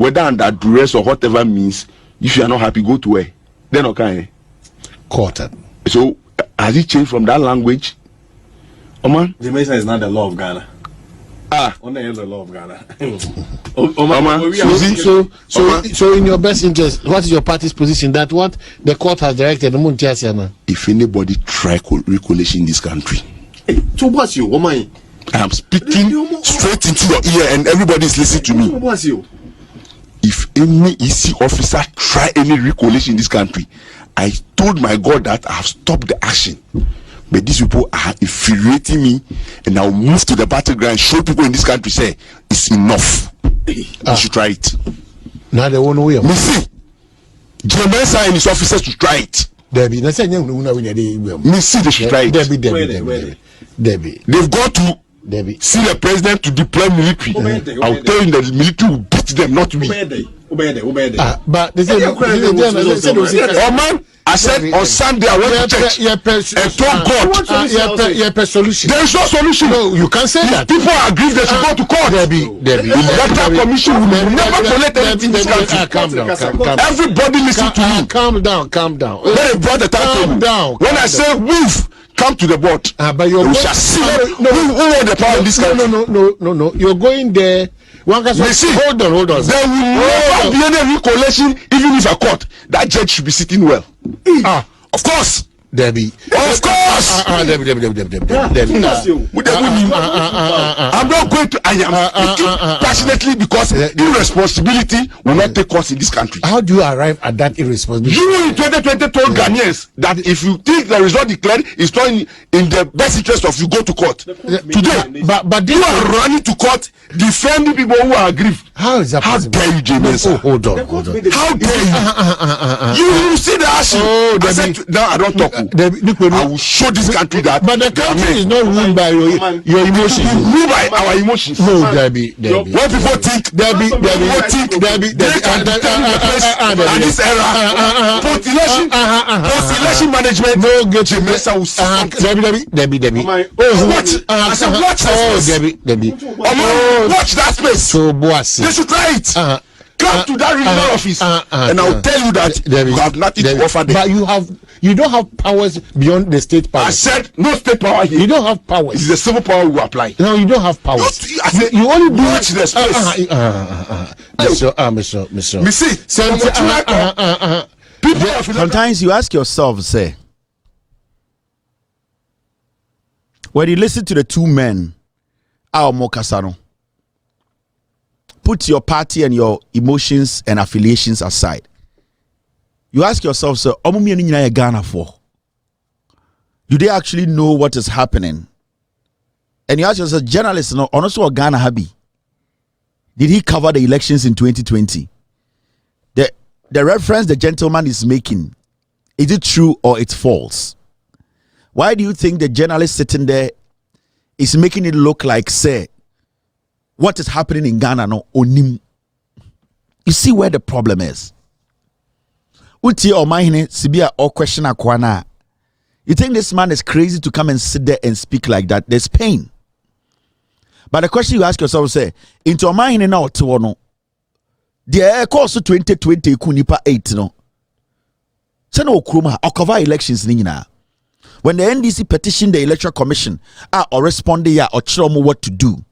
whether under duress or whatever means, if you are not happy, go to where? Then okay. Court. So has it changed from that language? Oman? The MENSA is not the law of Ghana. On the law of Ghana. So in your best interest, what is your party's position? That what the court has directed? If anybody try recollation in this country, so what's you? I am speaking straight into your ear and everybody is listening to me. What's you? If any EC officer try any recollation in this country, I told my God that I have stopped the action. But these people are infuriating me, and I'll move to the battleground and show people in this country say it's enough. You should try it. Now they won't know. Missy, MENSA and his officers to try it. Debbie, Missy, they should try it. Debbie. They've got to see the president to deploy military. I'll tell you that the military will beat them, not me. But they said, oh man, I said on Sunday I went to church and told God there is no solution. No, you can't say that. People are aggrieved, they should go to court. Debbie. The electoral commission will never collect anything in this country. Calm down. Everybody listen to me. Calm down. When they brought the timetable, when I say move, come to the board. But you're we shall see who won the power in this country. No. You're going there. One can say, hold on. There will never be any recollation, even if a court. That judge should be sitting well. Of course. Debbie. Of course. Debbie. I'm not going to. I am speaking passionately because irresponsibility will not take us in this country. How do you arrive at that irresponsibility? You in 2020 told Ghanaians that if you think the result declared is not in the best interest of you, go to court. Today, but you are running to court defending people who are aggrieved. How is that possible? How dare you, James? Hold on. How dare you? You see the action. I said, now I don't talk. I will show this country that. But the country is not ruled by your emotions. It's ruled by our emotions. No, Debbie. When people think, Debbie, and this era, post-election management, no get to MENSA will see. Debbie. Watch. I said, watch that space. Debbie. Watch that space. So, Boissy. They should try it. Come to that regional office, and I'll tell you that you have nothing to offer them. But you don't have powers beyond the state power. I said no state power here. You don't have powers. It's the civil power we apply. No, you don't have powers. I said you only do watch the space. Sometimes you ask yourself, say, when you listen to the two men, our Mokasano, put your party and your emotions and affiliations aside. You ask yourself, so Ghana for? Do they actually know what is happening? And you ask yourself, journalists, no, honestly, Ghana Habi. Did he cover the elections in 2020? The reference the gentleman is making, is it true or it's false? Why do you think the journalist sitting there is making it look like, say, what is happening in Ghana no onim? You see where the problem is. Uti or mahine sibia or question akwana. You think this man is crazy to come and sit there and speak like that? There's pain. But the question you ask yourself say, into mahine na otiwono. The course 2020 kunipa 8 no. Say no kroma or cover elections ni nyina. When the NDC petitioned the Electoral Commission or responded or chomo what to do.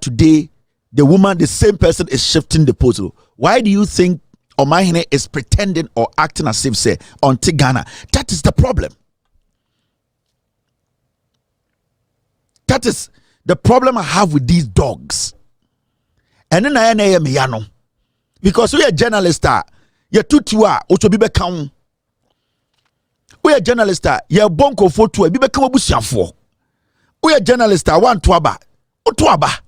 Today, the same person is shifting the puzzle. Why do you think Omahine is pretending or acting as if, say, on Ghana? That is the problem. That is the problem I have with these dogs. And then I am Yano. Because we are journalists, you're tutua, Ochobibe Kaun. We are journalists, you're bonko for two, Bibe Kawabusian for. We are journalists, one tuaba. Otuaba.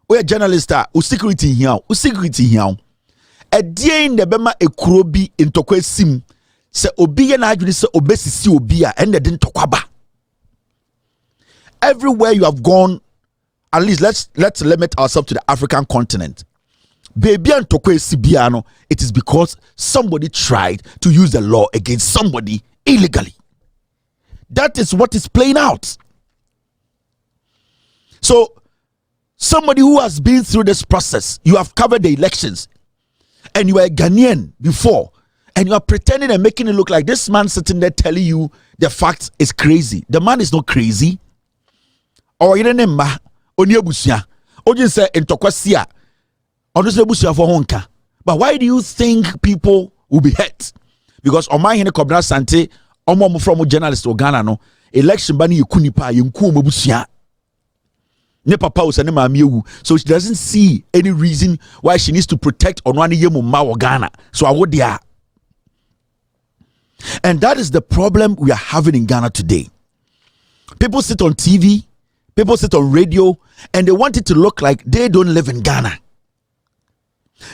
We are journalists, security here. A day in the Bema a krobi in Tokwe sim. Se obi na ajuni se obesi si obia and the din tokwaba. Everywhere you have gone, at least let's limit ourselves to the African continent. Baby and Tokwe Sibiano, it is because somebody tried to use the law against somebody illegally. That is what is playing out. So, somebody who has been through this process, you have covered the elections, and you were a Ghanaian before, and you are pretending and making it look like this man sitting there telling you the facts is crazy. The man is not crazy. Or you don't know, only busia. Or you say in Tokwasia, or just busia for honka. But why do you think people will be hurt? Because on my hand, Kobra Sante, omo from journalist or Ghana no election bani yukunipa yunku busia. Ne papa was an mamiu, so she doesn't see any reason why she needs to protect on one yemu ma Ghana. So I would there. And that is the problem we are having in Ghana today. People sit on TV, people sit on radio, and they want it to look like they don't live in Ghana.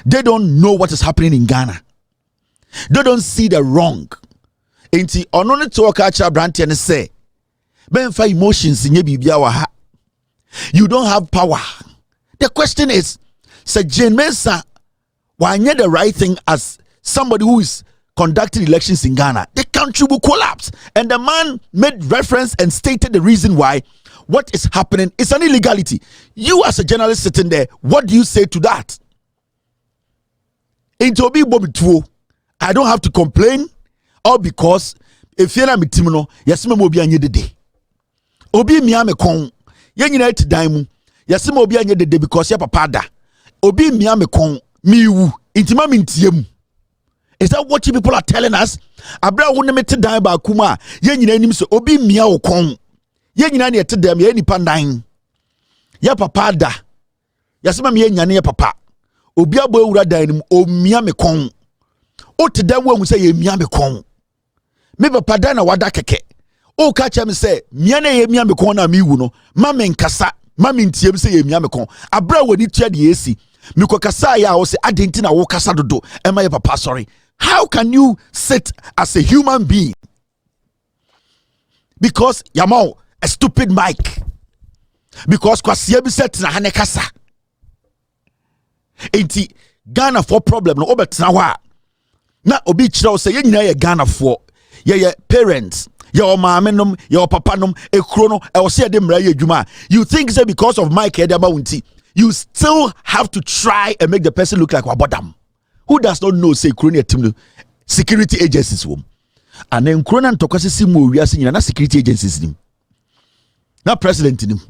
They don't know what is happening in Ghana. They don't see the wrong. Inti onone to okacha branti and say, benfa emotions in bibia wa ha. You don't have power. The question is, Sir Jane MENSA, why not the right thing as somebody who is conducting elections in Ghana? The country will collapse. And the man made reference and stated the reason why what is happening is an illegality. You as a journalist sitting there, what do you say to that? I don't have to complain, or because if you're not mitimono, yes, me mobi anye dede. Obi mi ame kon, ye nyina eti dan mu. Yes, me obi anye dede because ya papa da. Obi mi ame kon, mi wu, intima mi ntie mu. Is that what you people are telling us? Abra wo ne meti dan ba kuma, ye nyina anim so obi mi a wo kon. Ye nyina ne eti dan, ye nipa dan. Ya papa da. Yes, me ye nyane ya papa. Obi abo ewura dan mu, o mi ame kon. O te dan wo mu say ye mia me kon. Me papa dan na wada keke. O ka cha me say mia na ye mia me kon na me wu no. Ma me nkasa, ma me ntiem say ye mia me kon. Abra wani tua de esi. Me ko kasa ya wo say adenti na wo kasa dodo. E ma ye papa sorry. How can you sit as a human being? Because yamao a stupid mic. Because kwasiye bi set na hane kasa. Enti Ghana for problem no obetna wa. Na obi chira say ye nyina ye Ghana for ye parents ye o maame nom ye o papa nom ekro no e wo say de mra ye adwuma. You think say because of Mike Edaba wunti you still have to try and make the person look like wabodam. Who does not know say ekro ne team security agencies wom. And then ekro na ntokase simu wiase nyina na security agencies nim. Na president nim.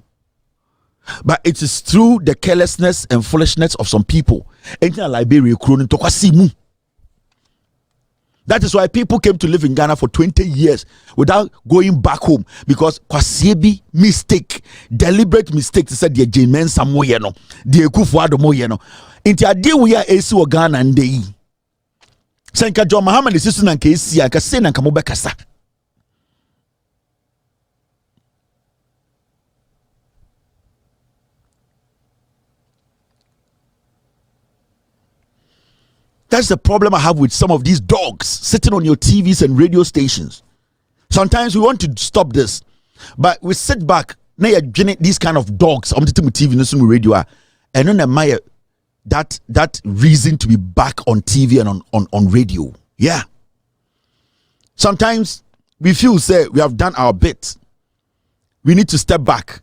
But it is through the carelessness and foolishness of some people. Enter Liberia ekro no ntokase mu. That is why people came to live in Ghana for 20 years without going back home, because kwasiebi mistake, deliberate mistake to say the Jane MENSA mo ye no, the Kufuado mo ye no. Inti ade we are esi o Ghana ndei. Senka John Muhammad is sister nanka esi aka se nanka mo bekasa. That's the problem I have with some of these dogs sitting on your TVs and radio stations. Sometimes we want to stop this, but we sit back. Now you're getting these kind of dogs on the TV and radio, and then admire that reason to be back on TV and on radio. Yeah. Sometimes we feel say we have done our bit. We need to step back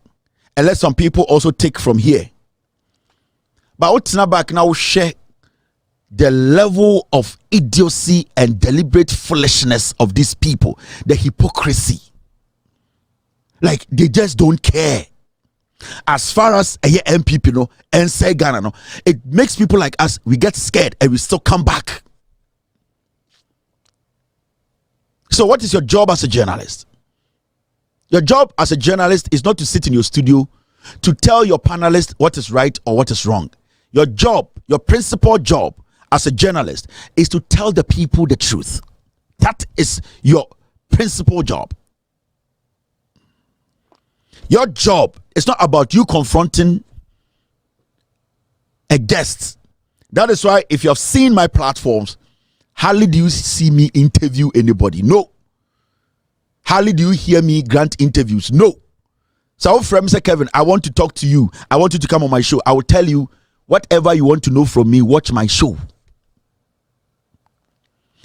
and let some people also take from here. But what's not back now? Share the level of idiocy and deliberate foolishness of these people, the hypocrisy. Like they just don't care. As far as a MPP, you know, and say Ghana, no, it makes people like us, we get scared and we still come back. So what is your job as a journalist? Your job as a journalist is not to sit in your studio to tell your panelists what is right or what is wrong. Your job, your principal job as a journalist is to tell the people the truth. That is your principal job. Your job is not about you confronting a guest. That is why if you have seen my platforms, hardly do you see me interview anybody. No. Hardly do you hear me grant interviews. No. So from Mr. Kevin, I want to talk to you. I want you to come on my show. I will tell you whatever you want to know from me. Watch my show.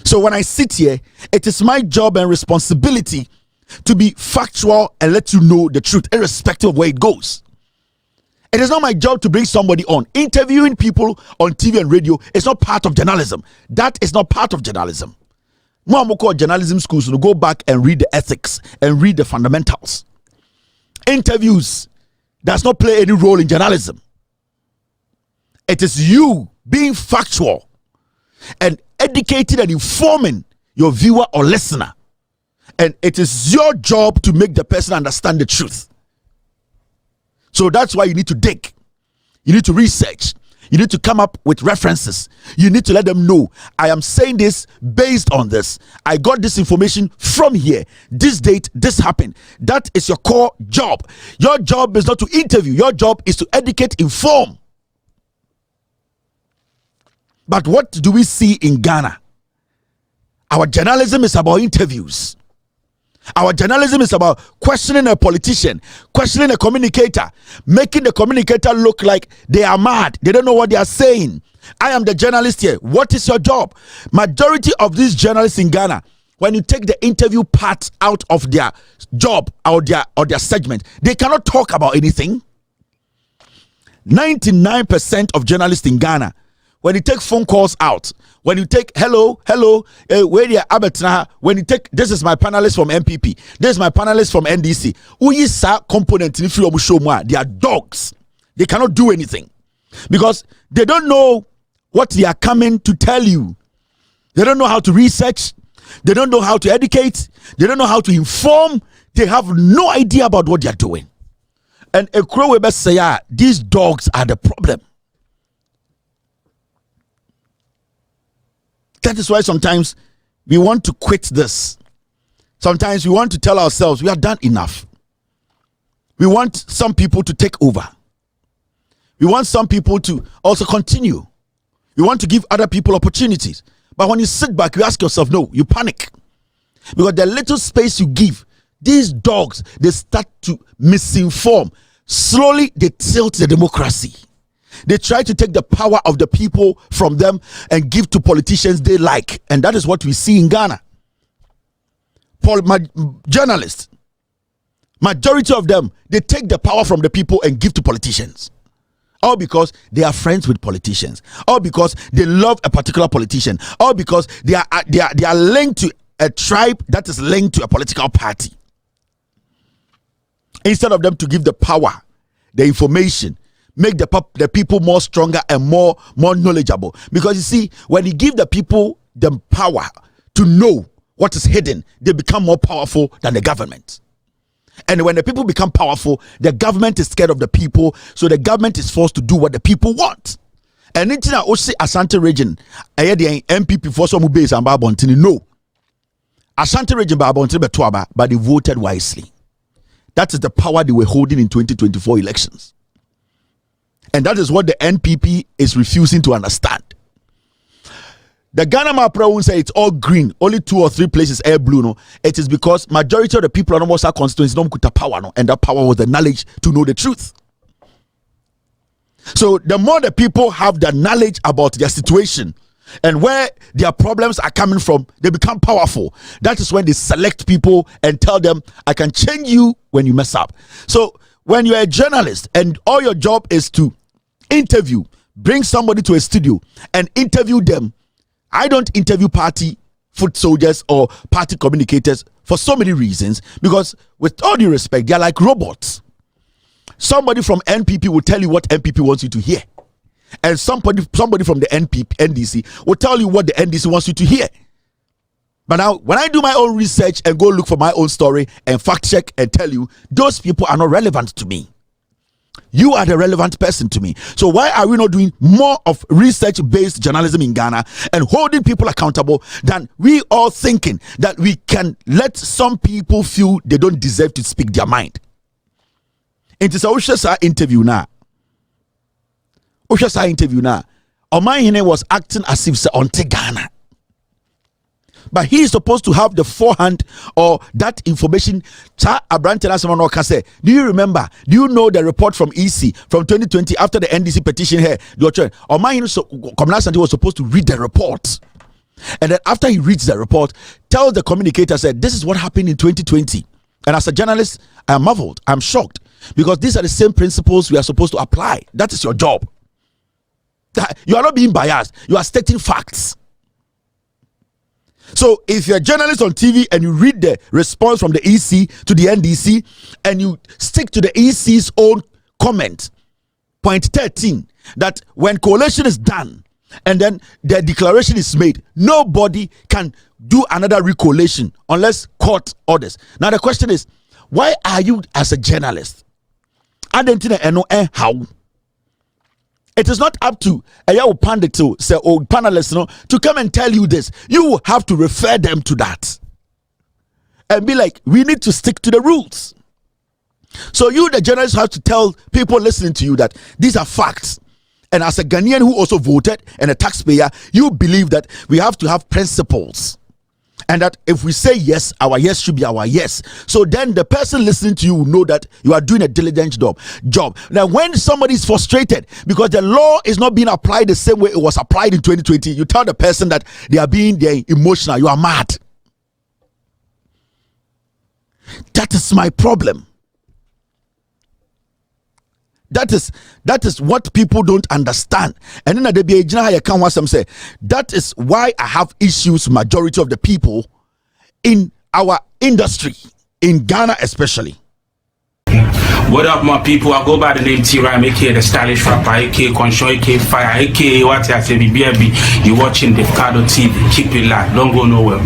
So when I sit here, it is my job and responsibility to be factual and let you know the truth, irrespective of where it goes. It is not my job to bring somebody on. Interviewing people on TV and radio is not part of journalism. That is not part of journalism. More journalism schools to go back and read the ethics and read the fundamentals. Interviews does not play any role in journalism. It is you being factual and educated and informing your viewer or listener. And it is your job to make the person understand the truth. So that's why you need to dig. You need to research. You need to come up with references. You need to let them know, I am saying this based on this. I got this information from here. This date, this happened. That is your core job. Your job is not to interview. Your job is to educate, inform. But what do we see in Ghana? Our journalism is about interviews. Our journalism is about questioning a politician, questioning a communicator, making the communicator look like they are mad. They don't know what they are saying. I am the journalist here. What is your job? Majority of these journalists in Ghana, when you take the interview part out of their job or their segment, they cannot talk about anything. 99% of journalists in Ghana, when you take phone calls out, when you take hello, where you are, when you take, this is my panelist from MPP, this is my panelist from NDC, who is a component in the show more, they are dogs. They cannot do anything because they don't know what they are coming to tell you. They don't know how to research. They don't know how to educate. They don't know how to inform. They have no idea about what they are doing. And a crow will best say, these dogs are the problem. That is why sometimes we want to quit this. Sometimes we want to tell ourselves we have done enough. We want some people to take over. We want some people to also continue. We want to give other people opportunities. But when you sit back, you ask yourself, no, you panic. Because the little space you give, these dogs, they start to misinform. Slowly, they tilt the democracy. They try to take the power of the people from them and give to politicians they like. And that is what we see in Ghana. Journalists, majority of them, they take the power from the people and give to politicians. All because they are friends with politicians. All because they love a particular politician. All because they are linked to a tribe that is linked to a political party. Instead of them to give the power, the information, make the people more stronger and more knowledgeable. Because you see, when you give the people the power to know what is hidden, they become more powerful than the government. And when the people become powerful, the government is scared of the people, so the government is forced to do what the people want. And in the Ashanti region, I had the MPP for some base and Babontini. No, Ashanti region Babontini, but they voted wisely. That is the power they were holding in 2024 elections. And that is what the NPP is refusing to understand. The Ghana Mapra won't say it's all green, only 2 or 3 places air blue. No, it is because majority of the people in our constituency don't put the power, no, and that power was the knowledge to know the truth. So the more the people have the knowledge about their situation and where their problems are coming from, they become powerful. That is when they select people and tell them, I can change you when you mess up. So when you're a journalist and all your job is to interview, bring somebody to a studio and interview them. I don't interview party foot soldiers or party communicators for so many reasons, because with all due respect, they're like robots. Somebody from NPP will tell you what NPP wants you to hear, and somebody from the NDC will tell you what the NDC wants you to hear. But now, when I do my own research and go look for my own story and fact check and tell you, those people are not relevant to me. You are the relevant person to me. So why are we not doing more of research-based journalism in Ghana and holding people accountable than we all thinking that we can let some people feel they don't deserve to speak their mind? It is a interview now. Omanhene was acting as if on Ghana. But he is supposed to have the forehand or that information. Do you remember? Do you know the report from EC from 2020 after the NDC petition here? Omanhene was supposed to read the report. And then after he reads the report, tells the communicator, said, this is what happened in 2020. And as a journalist, I am marveled. I'm shocked. because these are the same principles we are supposed to apply. That is your job. You are not being biased, you are stating facts. So if you're a journalist on TV and you read the response from the EC to the NDC and you stick to the EC's own comment, point 13, that when collation is done and then the declaration is made, nobody can do another recollation unless court orders. Now the question is, why are you as a journalist? I don't know how. It is not up to a pundit to say, oh, panelists, to come and tell you this. You have to refer them to that and be like, we need to stick to the rules. So you, the journalist, have to tell people listening to you that these are facts. And as a Ghanaian who also voted and a taxpayer, you believe that we have to have principles. And that if we say yes, our yes should be our yes. So then the person listening to you will know that you are doing a diligent job. Now, when somebody is frustrated because the law is not being applied the same way it was applied in 2020, you tell the person that they're emotional. You are mad. That is my problem. That is what people don't understand. And then that is why I have issues, majority of the people in our industry, in Ghana especially. What up, my people? I go by the name T-Rhyme, aka the stylish rapper, aka Conscious, aka Fire, aka what I say, BBB. You watching Davcado TV. Keep it live. Don't go nowhere.